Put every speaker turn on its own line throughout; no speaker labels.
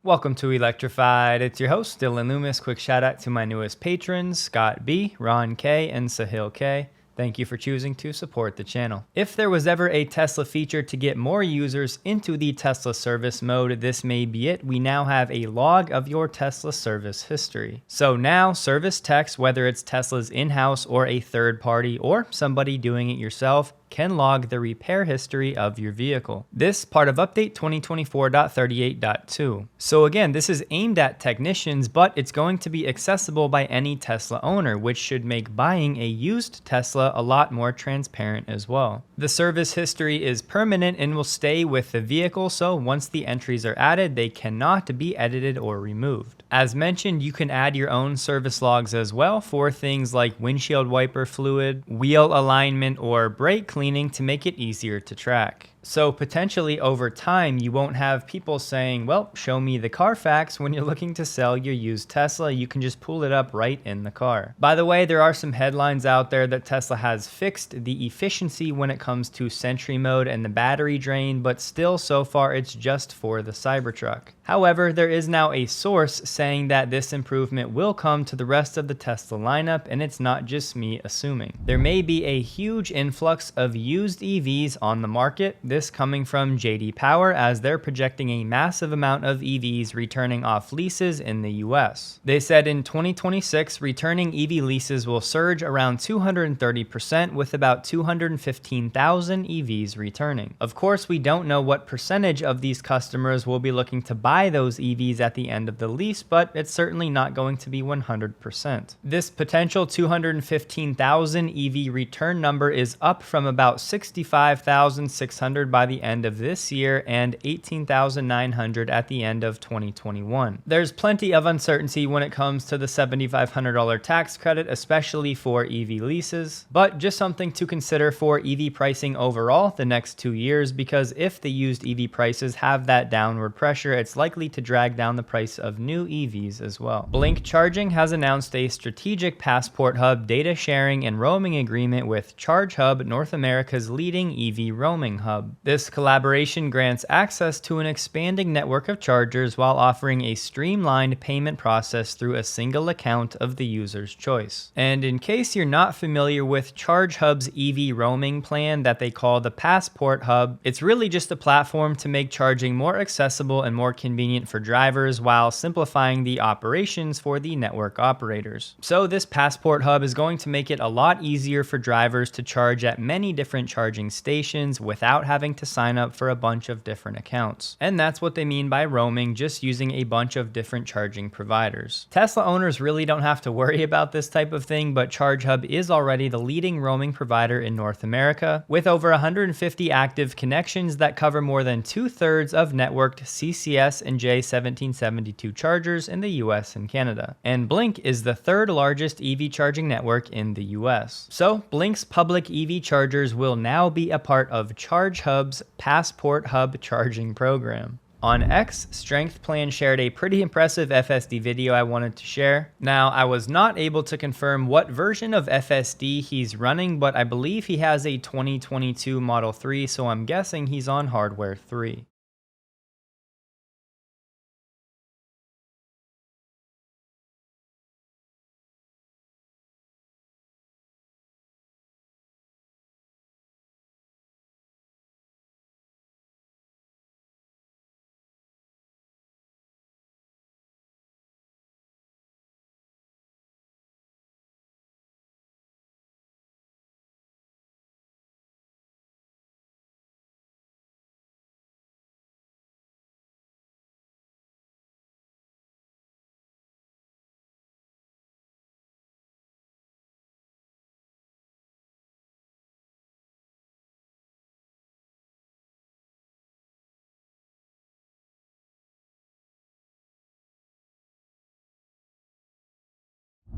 Welcome to Electrified. It's your host, Dylan Loomis. Quick shout out to my newest patrons, Scott B, Ron K, and Sahil K. Thank you for choosing to support the channel. If there was ever a Tesla feature to get more users into the Tesla service mode, this may be it. We now have a log of your Tesla service history. So now service techs, whether it's Tesla's in-house or a third party or somebody doing it yourself, can log the repair history of your vehicle. This part of update 2024.38.2. So again, this is aimed at technicians, but it's going to be accessible by any Tesla owner, which should make buying a used Tesla a lot more transparent as well. The service history is permanent and will stay with the vehicle, so once the entries are added, they cannot be edited or removed. As mentioned, you can add your own service logs as well for things like windshield wiper fluid, wheel alignment, or brake cleaning to make it easier to track. So potentially over time, you won't have people saying, well, show me the Carfax when you're looking to sell your used Tesla. You can just pull it up right in the car. By the way, there are some headlines out there that Tesla has fixed the efficiency when it comes to Sentry mode and the battery drain, but still so far it's just for the Cybertruck. However, there is now a source saying that this improvement will come to the rest of the Tesla lineup, and it's not just me assuming. There may be a huge influx of used EVs on the market. This coming from JD Power, as they're projecting a massive amount of EVs returning off leases in the US. They said in 2026, returning EV leases will surge around 230%, with about 215,000 EVs returning. Of course, we don't know what percentage of these customers will be looking to buy those EVs at the end of the lease, but it's certainly not going to be 100%. This potential 215,000 EV return number is up from about 65,600 by the end of this year and 18,900 at the end of 2021. There's plenty of uncertainty when it comes to the $7,500 tax credit, especially for EV leases, but just something to consider for EV pricing overall the next 2 years, because if the used EV prices have that downward pressure, it's likely to drag down the price of new EVs as well. Blink Charging has announced a strategic Passport Hub data sharing and roaming agreement with ChargeHub, North America's leading EV roaming hub. This collaboration grants access to an expanding network of chargers while offering a streamlined payment process through a single account of the user's choice. And in case you're not familiar with ChargeHub's EV roaming plan that they call the Passport Hub, it's really just a platform to make charging more accessible and more convenient for drivers while simplifying the operations for the network operators. So this Passport Hub is going to make it a lot easier for drivers to charge at many different charging stations without having to sign up for a bunch of different accounts. And that's what they mean by roaming, just using a bunch of different charging providers. Tesla owners really don't have to worry about this type of thing, but ChargeHub is already the leading roaming provider in North America, with over 150 active connections that cover more than 2/3 of networked CCS and J1772 chargers in the US and Canada. And Blink is the third largest EV charging network in the US. So Blink's public EV chargers will now be a part of ChargeHub's Passport Hub charging program. On X, Strength Plan shared a pretty impressive FSD video I wanted to share. Now, I was not able to confirm what version of FSD he's running, but I believe he has a 2022 Model 3, so I'm guessing he's on hardware 3.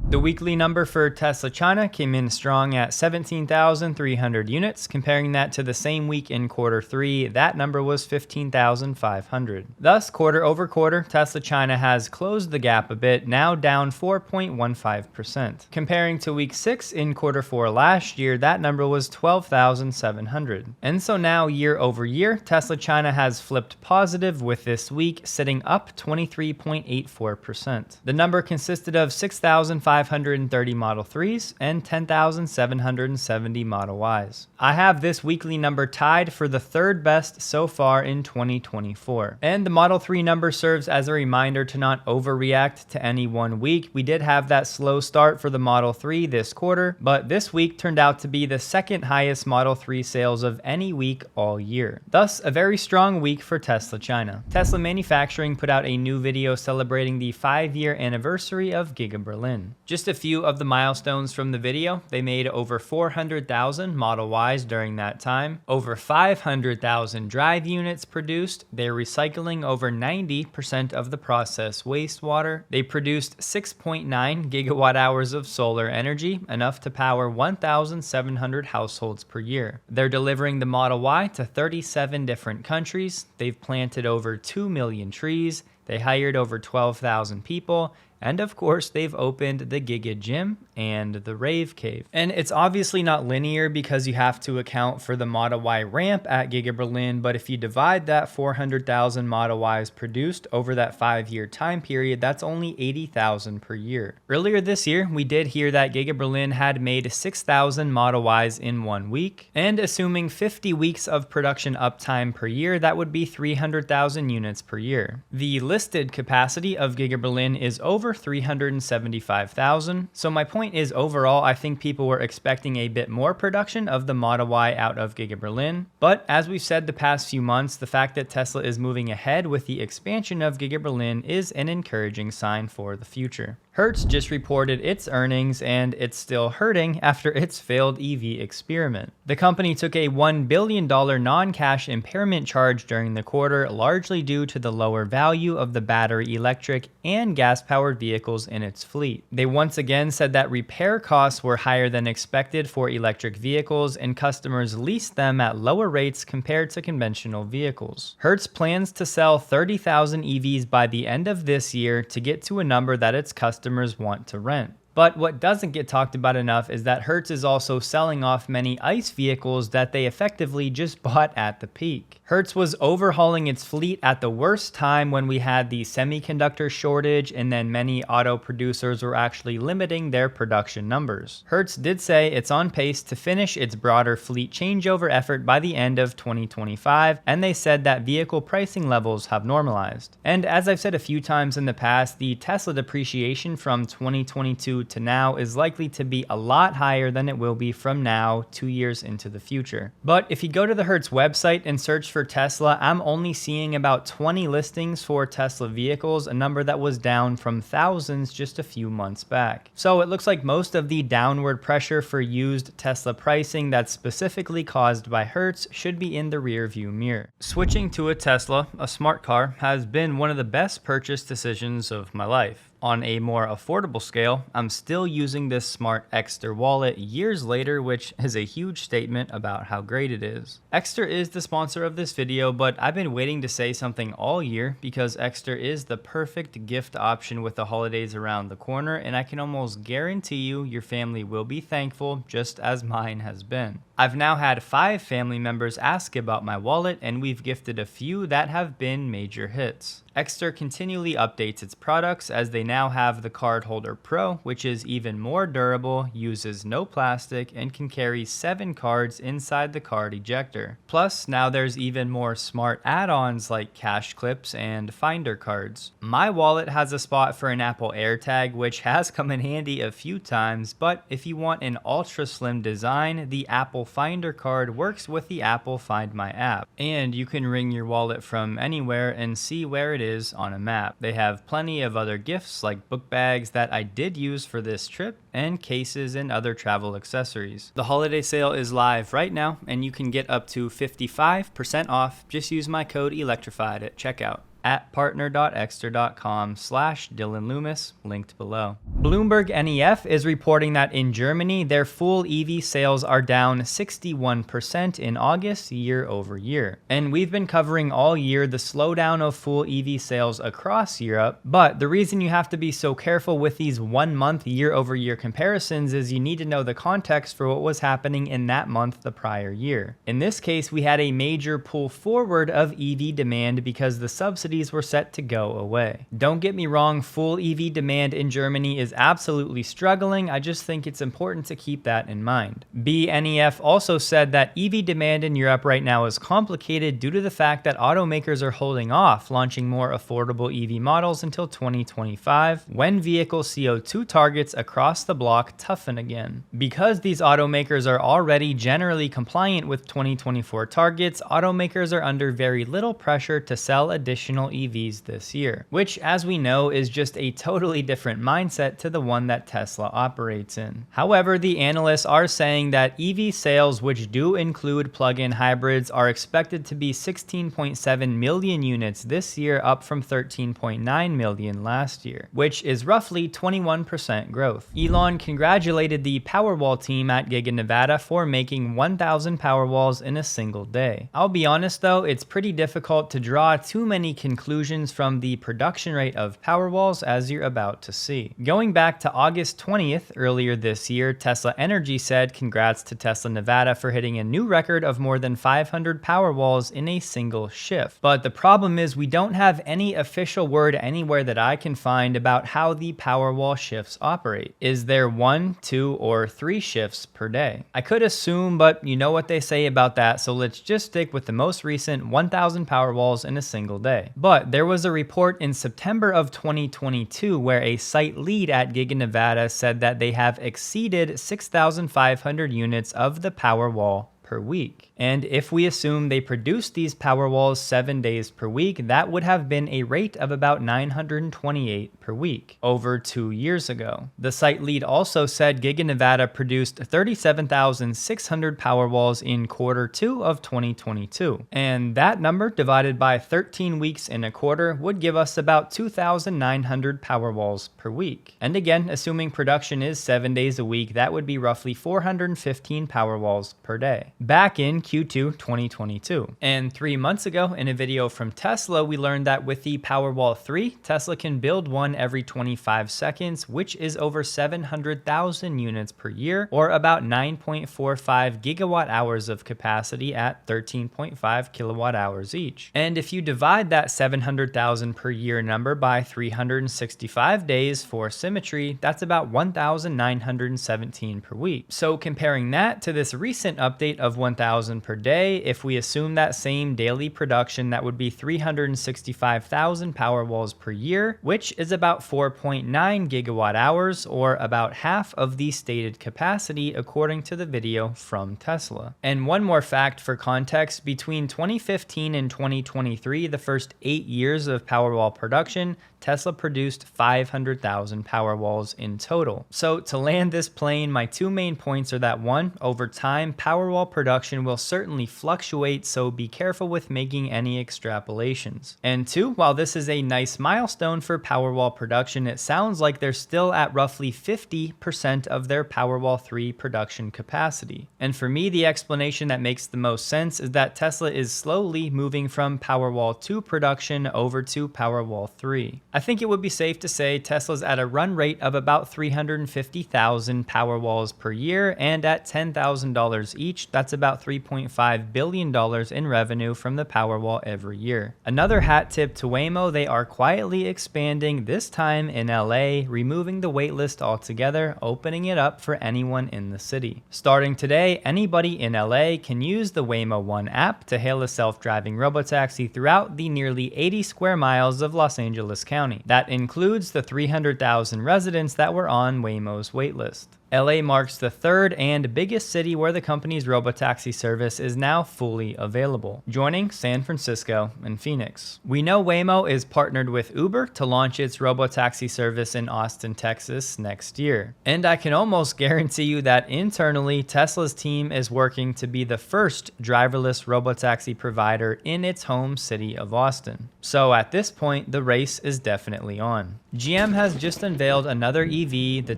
The weekly number for Tesla China came in strong at 17,300 units. Comparing that to the same week in quarter 3, that number was 15,500. Thus, quarter over quarter, Tesla China has closed the gap a bit, now down 4.15%. Comparing to week 6 in quarter 4 last year, that number was 12,700. And so now, year over year, Tesla China has flipped positive, with this week sitting up 23.84%. The number consisted of 6,530 Model 3s and 10,770 Model Ys. I have this weekly number tied for the third best so far in 2024. And the Model 3 number serves as a reminder to not overreact to any one week. We did have that slow start for the Model 3 this quarter, but this week turned out to be the second highest Model 3 sales of any week all year. Thus, a very strong week for Tesla China. Tesla Manufacturing put out a new video celebrating the 5-year anniversary of Giga Berlin. Just a few of the milestones from the video: they made over 400,000 Model Ys during that time, over 500,000 drive units produced, they're recycling over 90% of the process wastewater, they produced 6.9 gigawatt hours of solar energy, enough to power 1,700 households per year. They're delivering the Model Y to 37 different countries, they've planted over 2 million trees, they hired over 12,000 people, and of course, they've opened the Giga Gym and the Rave Cave. And it's obviously not linear because you have to account for the Model Y ramp at Giga Berlin, but if you divide that 400,000 Model Ys produced over that 5-year time period, that's only 80,000 per year. Earlier this year, we did hear that Giga Berlin had made 6,000 Model Ys in 1 week, and assuming 50 weeks of production uptime per year, that would be 300,000 units per year. The listed capacity of Giga Berlin is over 375,000. So my point is, overall, I think people were expecting a bit more production of the Model Y out of Giga Berlin. But as we've said the past few months, the fact that Tesla is moving ahead with the expansion of Giga Berlin is an encouraging sign for the future. Hertz just reported its earnings, and it's still hurting after its failed EV experiment. The company took a $1 billion non-cash impairment charge during the quarter, largely due to the lower value of the battery electric and gas-powered vehicles in its fleet. They once again said that repair costs were higher than expected for electric vehicles, and customers leased them at lower rates compared to conventional vehicles. Hertz plans to sell 30,000 EVs by the end of this year to get to a number that its customers want to rent. But what doesn't get talked about enough is that Hertz is also selling off many ICE vehicles that they effectively just bought at the peak. Hertz was overhauling its fleet at the worst time when we had the semiconductor shortage, and then many auto producers were actually limiting their production numbers. Hertz did say it's on pace to finish its broader fleet changeover effort by the end of 2025, and they said that vehicle pricing levels have normalized. And as I've said a few times in the past, the Tesla depreciation from 2022 to now is likely to be a lot higher than it will be from now 2 years into the future. But if you go to the Hertz website and search for Tesla, I'm only seeing about 20 listings for Tesla vehicles, a number that was down from thousands just a few months back. So it looks like most of the downward pressure for used Tesla pricing that's specifically caused by Hertz should be in the rear view mirror. Switching to a Tesla, a smart car, has been one of the best purchase decisions of my life. On a more affordable scale, I'm still using this smart Exter wallet years later, which is a huge statement about how great it is. Exter is the sponsor of this video, but I've been waiting to say something all year because Exter is the perfect gift option with the holidays around the corner, and I can almost guarantee you your family will be thankful, just as mine has been. I've now had 5 family members ask about my wallet, and we've gifted a few that have been major hits. Exter continually updates its products, as they now have the Card Holder Pro, which is even more durable, uses no plastic, and can carry 7 cards inside the card ejector. Plus, now there's even more smart add-ons like cash clips and finder cards. My wallet has a spot for an Apple AirTag, which has come in handy a few times, but if you want an ultra slim design, the Apple Finder card works with the Apple Find My app, and you can ring your wallet from anywhere and see where it is on a map. They have plenty of other gifts like book bags that I did use for this trip, and cases and other travel accessories. The holiday sale is live right now, and you can get up to 55% off. Just use my code Electrified at checkout at partner.exter.com/Dylan Loomis, linked below. Bloomberg NEF is reporting that in Germany, their full EV sales are down 61% in August year over year. And we've been covering all year the slowdown of full EV sales across Europe, but the reason you have to be so careful with these 1 month year over year comparisons is you need to know the context for what was happening in that month the prior year. In this case, we had a major pull forward of EV demand because the subsidies were set to go away. Don't get me wrong, full EV demand in Germany is absolutely struggling. I just think it's important to keep that in mind. BNEF also said that EV demand in Europe right now is complicated due to the fact that automakers are holding off launching more affordable EV models until 2025, when vehicle CO2 targets across the bloc toughen again. Because these automakers are already generally compliant with 2024 targets, automakers are under very little pressure to sell additional EVs this year, which, as we know, is just a totally different mindset to the one that Tesla operates in. However, the analysts are saying that EV sales, which do include plug-in hybrids, are expected to be 16.7 million units this year, up from 13.9 million last year, which is roughly 21% growth. Elon congratulated the Powerwall team at Giga Nevada for making 1,000 Powerwalls in a single day. I'll be honest though, it's pretty difficult to draw too many conclusions from the production rate of Powerwalls, as you're about to see. Going back to August 20th earlier this year, Tesla Energy said congrats to Tesla Nevada for hitting a new record of more than 500 Powerwalls in a single shift. But the problem is we don't have any official word anywhere that I can find about how the Powerwall shifts operate. Is there 1, 2, or 3 shifts per day? I could assume, but you know what they say about that, so let's just stick with the most recent 1,000 Powerwalls in a single day. But there was a report in September of 2022 where a site lead at Giga Nevada said that they have exceeded 6,500 units of the Powerwall per week. And if we assume they produced these Powerwalls 7 days per week, that would have been a rate of about 928 per week, over 2 years ago. The site lead also said Giga Nevada produced 37,600 Powerwalls in Q2 of 2022. And that number divided by 13 weeks in a quarter would give us about 2,900 Powerwalls per week. And again, assuming production is 7 days a week, that would be roughly 415 Powerwalls per day. Back in Q2 2022. And 3 months ago, in a video from Tesla, we learned that with the Powerwall 3, Tesla can build one every 25 seconds, which is over 700,000 units per year, or about 9.45 gigawatt hours of capacity at 13.5 kilowatt hours each. And if you divide that 700,000 per year number by 365 days for symmetry, that's about 1,917 per week. So comparing that to this recent update of 1,000 per day, if we assume that same daily production, that would be 365,000 Powerwalls per year, which is about 4.9 gigawatt hours, or about half of the stated capacity according to the video from Tesla. And one more fact for context, between 2015 and 2023, the first 8 years of Powerwall production, Tesla produced 500,000 Powerwalls in total. So to land this plane, my 2 main points are that 1, over time, Powerwall production will certainly fluctuate, so be careful with making any extrapolations. And 2, while this is a nice milestone for Powerwall production, it sounds like they're still at roughly 50% of their Powerwall 3 production capacity. And for me, the explanation that makes the most sense is that Tesla is slowly moving from Powerwall 2 production over to Powerwall 3. I think it would be safe to say Tesla's at a run rate of about 350,000 Powerwalls per year, and at $10,000 each, that's about $3.5 billion in revenue from the Powerwall every year. Another hat tip to Waymo, they are quietly expanding, this time in LA, removing the waitlist altogether, opening it up for anyone in the city. Starting today, anybody in LA can use the Waymo One app to hail a self-driving robotaxi throughout the nearly 80 square miles of Los Angeles County. That includes the 300,000 residents that were on Waymo's waitlist. LA marks the third and biggest city where the company's robotaxi service is now fully available, joining San Francisco and Phoenix. We know Waymo is partnered with Uber to launch its robotaxi service in Austin, Texas next year. And I can almost guarantee you that internally, Tesla's team is working to be the first driverless robotaxi provider in its home city of Austin. So at this point, the race is definitely on. GM has just unveiled another EV, the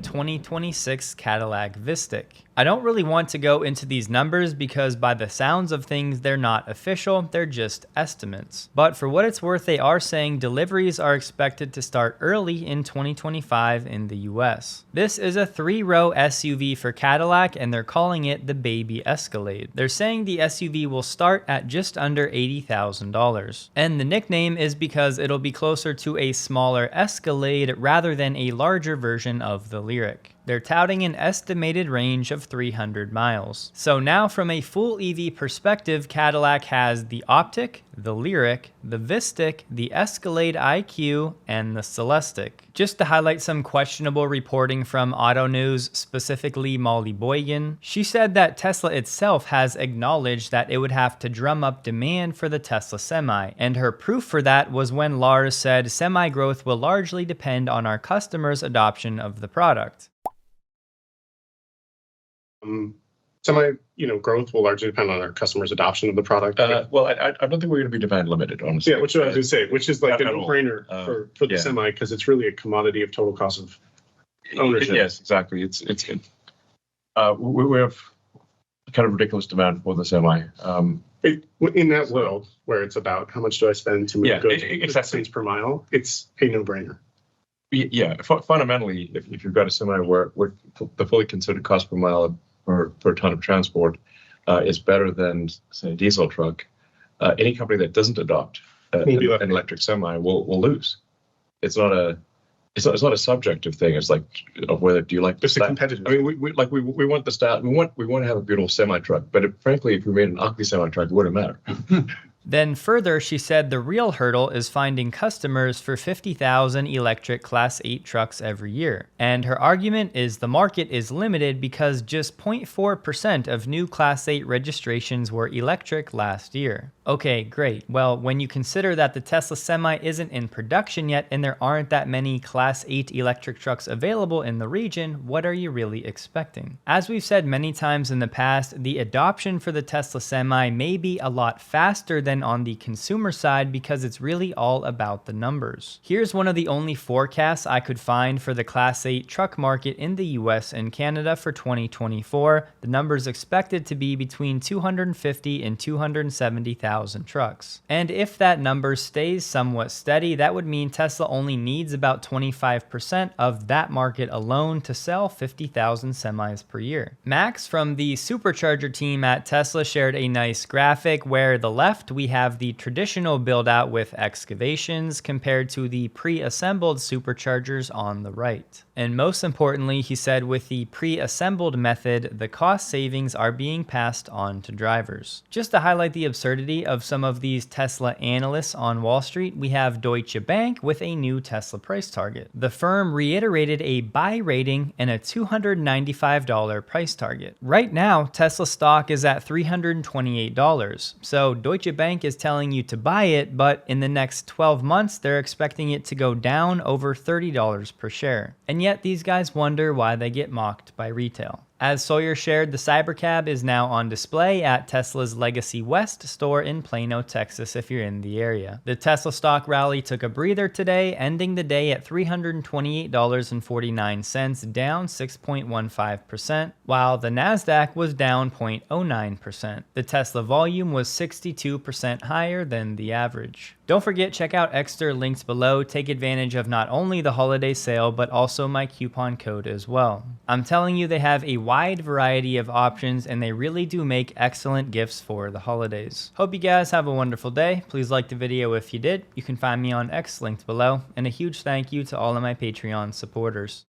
2026 Cadillac Vistic. I don't really want to go into these numbers because by the sounds of things, they're not official, they're just estimates. But for what it's worth, they are saying deliveries are expected to start early in 2025 in the US. This is a 3-row SUV for Cadillac and they're calling it the Baby Escalade. They're saying the SUV will start at just under $80,000. And the nickname is because it'll be closer to a smaller Escalade rather than a larger version of the Lyriq. They're touting an estimated range of 300 miles. So now from a full EV perspective, Cadillac has the Optiq, the Lyriq, the Vistic, the Escalade IQ, and the Celestiq. Just to highlight some questionable reporting from Auto News, specifically Molly Boygan, she said that Tesla itself has acknowledged that it would have to drum up demand for the Tesla Semi, and her proof for that was when Lars said Semi growth will largely depend on our customers' adoption of the product.
Semi, growth will largely depend on our customers' adoption of the product.
Well, I don't think we're going to be demand limited, honestly.
Yeah, which I was going to say, which is like a no-brainer for the Semi because it's really a commodity of total cost of ownership.
Yes, exactly. It's good. We have kind of ridiculous demand for the Semi.
In that world where it's about how much do I spend to move goods
exactly.
cents per mile, it's a no-brainer.
Yeah, fundamentally, if you've got a Semi where the fully considered cost per mile per ton of transport is better than, say, a diesel truck, any company that doesn't adopt an electric Semi will lose. It's not a subjective thing. It's like of whether do you like
it's a competitive.
I mean, we want the style. We want to have a beautiful Semi truck, but frankly, if we made an ugly Semi truck, it wouldn't matter.
Then further, she said the real hurdle is finding customers for 50,000 electric Class 8 trucks every year. And her argument is the market is limited because just 0.4% of new Class 8 registrations were electric last year. Okay, great. Well, when you consider that the Tesla Semi isn't in production yet and there aren't that many Class 8 electric trucks available in the region, what are you really expecting? As we've said many times in the past, the adoption for the Tesla Semi may be a lot faster than on the consumer side because it's really all about the numbers. Here's one of the only forecasts I could find for the Class 8 truck market in the US and Canada for 2024. The numbers expected to be between 250 and 270,000 trucks. And if that number stays somewhat steady, that would mean Tesla only needs about 25% of that market alone to sell 50,000 semis per year. Max from the supercharger team at Tesla shared a nice graphic where the left we have the traditional build out with excavations compared to the pre-assembled superchargers on the right. And most importantly, he said with the pre-assembled method, the cost savings are being passed on to drivers. Just to highlight the absurdity of some of these Tesla analysts on Wall Street, we have Deutsche Bank with a new Tesla price target. The firm reiterated a buy rating and a $295 price target. Right now, Tesla stock is at $328. So Deutsche Bank is telling you to buy it, but in the next 12 months, they're expecting it to go down over $30 per share. And yet these guys wonder why they get mocked by retail. As Sawyer shared, the Cybercab is now on display at Tesla's Legacy West store in Plano, Texas, if you're in the area. The Tesla stock rally took a breather today, ending the day at $328.49, down 6.15%, while the Nasdaq was down 0.09%. The Tesla volume was 62% higher than the average. Don't forget, check out Exter links below. Take advantage of not only the holiday sale, but also my coupon code as well. I'm telling you, they have a wide variety of options and they really do make excellent gifts for the holidays. Hope you guys have a wonderful day. Please like the video if you did. You can find me on X linked below, and a huge thank you to all of my Patreon supporters.